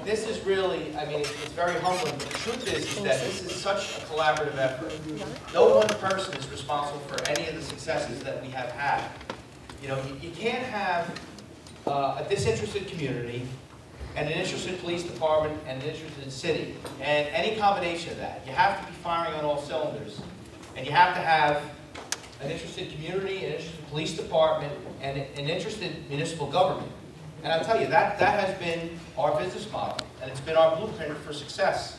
this is really, I mean, it's very humbling, but the truth is that this is such a collaborative effort. No one person is responsible for any of the successes that we have had. You know, you can't have a disinterested community and an interested police department and an interested city, and any combination of that. You have to be firing on all cylinders, and you have to have an interested community, an interested police department, and an interested municipal government. And I'll tell you, that has been our business model, and it's been our blueprint for success.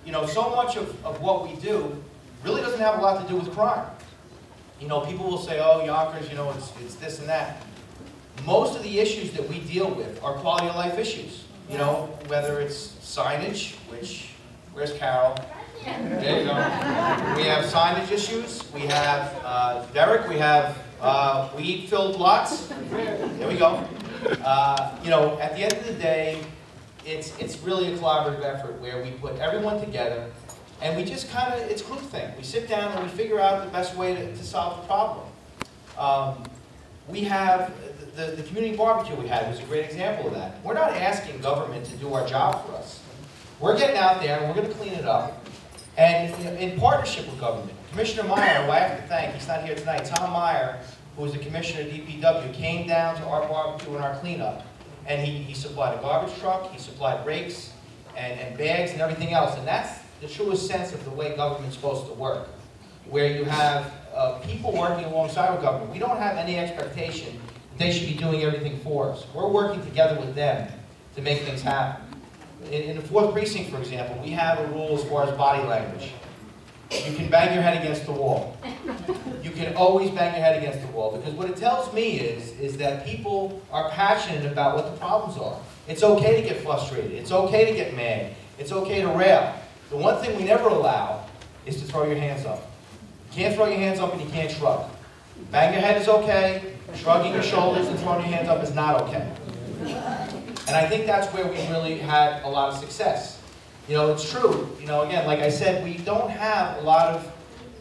You know, so much of what we do really doesn't have a lot to do with crime. You know, people will say, oh, Yonkers, you know, it's this and that. Most of the issues that we deal with are quality of life issues. You know, whether it's signage, which, where's Carol? There you go. We have signage issues. We have, Derek, we have weed-filled lots. There we go. You know, at the end of the day, it's really a collaborative effort where we put everyone together and we just kind of, it's groupthink. We sit down and we figure out the best way to solve the problem. We have the community barbecue we had was a great example of that. We're not asking government to do our job for us. We're getting out there and we're going to clean it up. And you know, in partnership with government, Commissioner Meyer, who I have to thank, he's not here tonight, Tom Meyer, who was the commissioner of DPW, came down to our barbecue and our cleanup. And he supplied a garbage truck, he supplied rakes and bags and everything else. And that's the truest sense of the way government's supposed to work, where you have people working alongside with government. We don't have any expectation that they should be doing everything for us. We're working together with them to make things happen. In the 4th Precinct, for example, we have a rule as far as body language. You can bang your head against the wall. You can always bang your head against the wall, because what it tells me is that people are passionate about what the problems are. It's okay to get frustrated. It's okay to get mad. It's okay to rail. The one thing we never allow is to throw your hands up. You can't throw your hands up and you can't shrug. Bang your head is okay. Shrugging your shoulders and throwing your hands up is not okay. And I think that's where we really had a lot of success. You know, it's true. You know, again, like I said, we don't have a lot of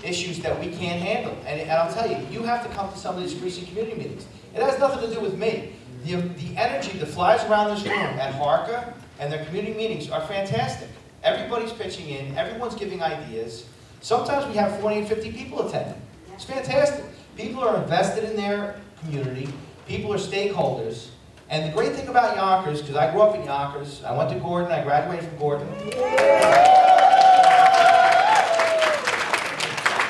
issues that we can't handle. And I'll tell you, you have to come to some of these precinct community meetings. It has nothing to do with me. The energy that flies around this room at HRCA and their community meetings are fantastic. Everybody's pitching in. Everyone's giving ideas. Sometimes we have 40 and 50 people attending. It's fantastic. People are invested in their community. People are stakeholders. And the great thing about Yonkers, because I grew up in Yonkers, I went to Gordon, I graduated from Gordon. And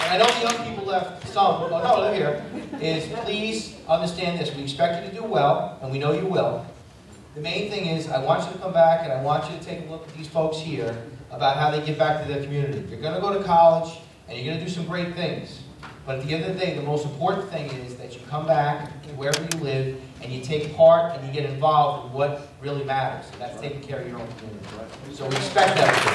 I know the young people left some, oh no, they're here, is please understand this. We expect you to do well, and we know you will. The main thing is, I want you to come back and I want you to take a look at these folks here about how they give back to their community. You're going to go to college, and you're going to do some great things. But at the end of the day, the most important thing is that you come back to wherever you live, and you take part and you get involved in what really matters. And that's taking care of your own community. So we expect that of you.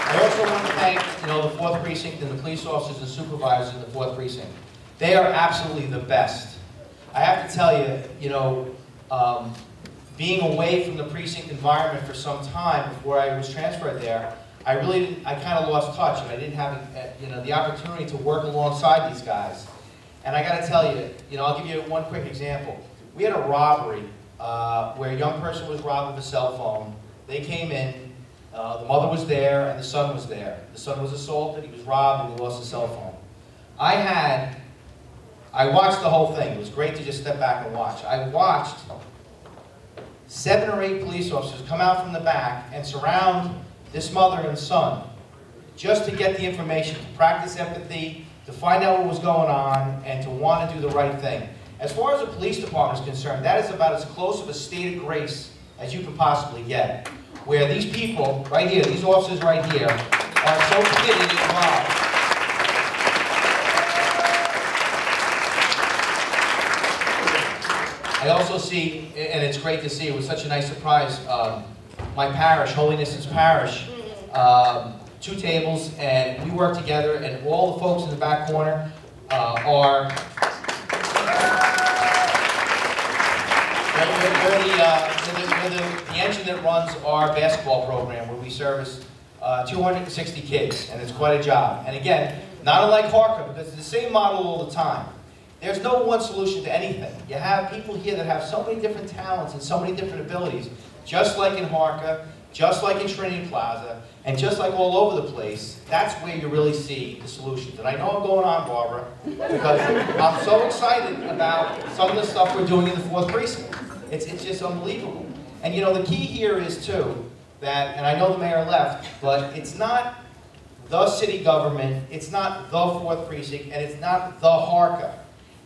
I also want to thank, you know, the 4th Precinct and the police officers and supervisors in the 4th Precinct. They are absolutely the best. I have to tell you, you know, being away from the precinct environment for some time before I was transferred there, I kind of lost touch, and I didn't have, you know, the opportunity to work alongside these guys. And I got to tell you, you know, I'll give you one quick example. We had a robbery where a young person was robbed of a cell phone. They came in, the mother was there, and the son was there. The son was assaulted, he was robbed, and he lost his cell phone. I watched the whole thing. It was great to just step back and watch. I watched 7 or 8 police officers come out from the back and surround this mother and son just to get the information, to practice empathy, to find out what was going on, and to want to do the right thing. As far as the police department is concerned, that is about as close of a state of grace as you could possibly get, where these people right here, these officers right here, are so committed and involved. I also see, and it's great to see, it was such a nice surprise, my parish, Holiness's Parish, 2 tables, and we work together, and all the folks in the back corner are the engine that runs our basketball program, where we service 260 kids, and it's quite a job. And again, not unlike HRCA, because it's the same model all the time. There's no one solution to anything. You have people here that have so many different talents and so many different abilities, just like in HRCA, just like in Trinity Plaza, and just like all over the place. That's where you really see the solutions. And I know I'm going on, Barbara, because I'm so excited about some of the stuff we're doing in the 4th Precinct. It's just unbelievable. And you know, the key here is too, that, and I know the mayor left, but it's not the city government, it's not the 4th Precinct, and it's not the HRCA.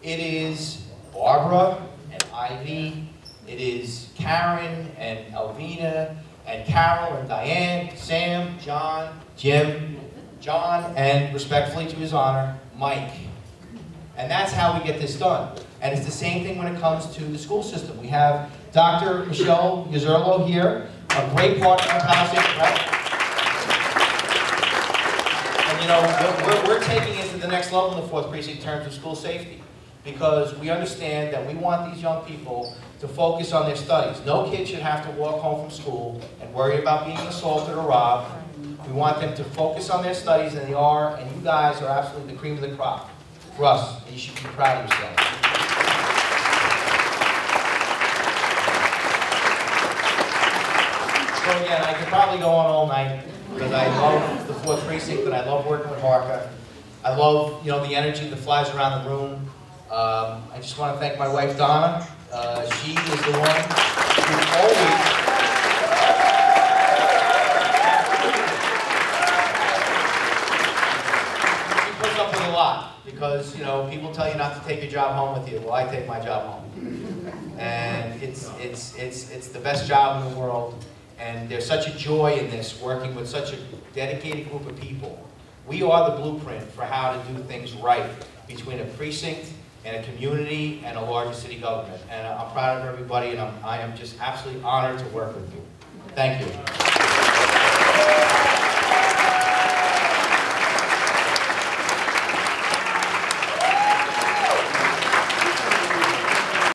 It is Barbara and Ivy, it is Karen and Elvina, and Carol and Diane, Sam, John, Jim, John, and respectfully to his honor, Mike. And that's how we get this done. And it's the same thing when it comes to the school system. We have Dr. Michelle Yazurlo here, a great partner in Palisades, right? And you know, we're taking it to the next level in the 4th Precinct in terms of school safety, because we understand that we want these young people to focus on their studies. No kid should have to walk home from school and worry about being assaulted or robbed. We want them to focus on their studies, and they are, and you guys are absolutely the cream of the crop for us. You should be proud of yourselves. So again, I could probably go on all night, because I love the 4th Precinct, and I love working with HRCA. I love, you know, the energy that flies around the room. I just want to thank my wife, Donna. She is the one who always... She puts up with a lot, because, you know, people tell you not to take your job home with you. Well, I take my job home. And it's the best job in the world. And there's such a joy in this, working with such a dedicated group of people. We are the blueprint for how to do things right between a precinct and a community and a larger city government. And I'm proud of everybody, and I am just absolutely honored to work with you. Thank you.